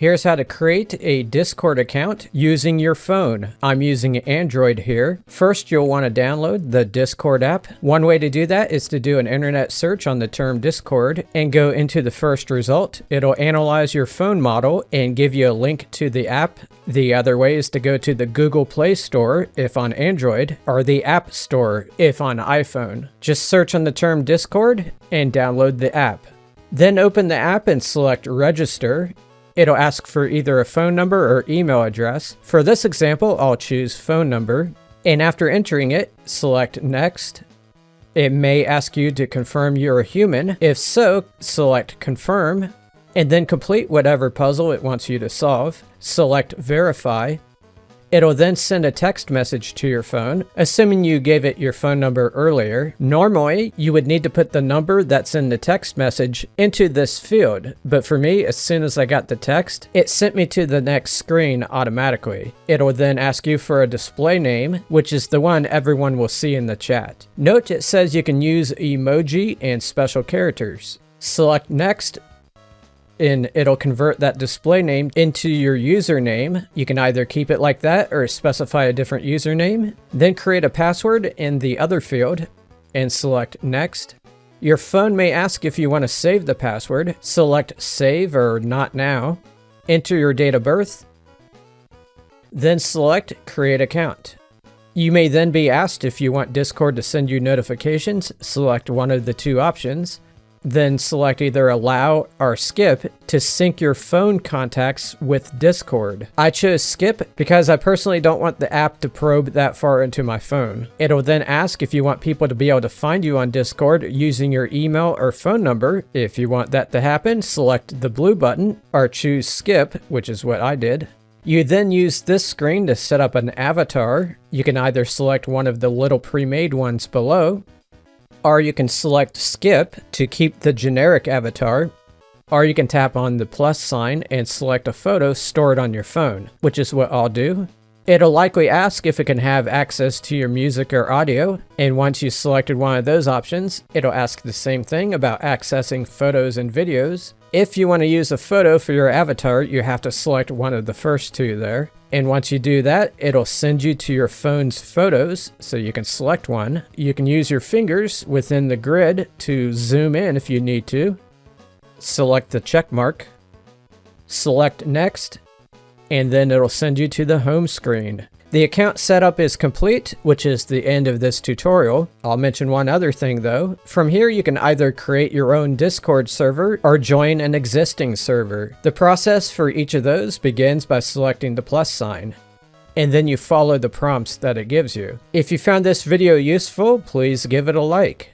Here's how to create a Discord account using your phone. I'm using Android here. First, you'll want to download the Discord app. One way to do that is to do an internet search on the term Discord and go into the first result. It'll analyze your phone model and give you a link to the app. The other way is to go to the Google Play Store if on Android, or the App Store if on iPhone. Just search on the term Discord and download the app. Then open the app and select Register. It'll ask for either a phone number or email address. For this example, I'll choose phone number. And after entering it, select Next. It may ask you to confirm you're a human. If so, select Confirm. And then complete whatever puzzle it wants you to solve. Select Verify. It'll then send a text message to your phone, assuming you gave it your phone number earlier. Normally, you would need to put the number that's in the text message into this field, but for me, as soon as I got the text, it sent me to the next screen automatically. It'll then ask you for a display name, which is the one everyone will see in the chat. Note it says you can use emoji and special characters. Select Next, and it'll convert that display name into your username. You can either keep it like that or specify a different username. Then create a password in the other field and select Next. Your phone may ask if you want to save the password. Select Save or Not Now. Enter your date of birth. Then select Create Account. You may then be asked if you want Discord to send you notifications. Select one of the two options. Then select either Allow or Skip to sync your phone contacts with Discord. I chose Skip because I personally don't want the app to probe that far into my phone. It'll then ask if you want people to be able to find you on Discord using your email or phone number. If you want that to happen, select the blue button or choose Skip, which is what I did. You then use this screen to set up an avatar. You can either select one of the little pre-made ones below, or you can select Skip to keep the generic avatar, or you can tap on the plus sign and select a photo stored on your phone, which is what I'll do. It'll likely ask if it can have access to your music or audio, and once you selected one of those options, it'll ask the same thing about accessing photos and videos. If you want to use a photo for your avatar, you have to select one of the first two there. And once you do that, it'll send you to your phone's photos, so you can select one. You can use your fingers within the grid to zoom in if you need to. Select the check mark. Select Next, and then it'll send you to the home screen. The account setup is complete, which is the end of this tutorial. I'll mention one other thing though. From here you can either create your own Discord server or join an existing server. The process for each of those begins by selecting the plus sign, and then you follow the prompts that it gives you. If you found this video useful, please give it a like.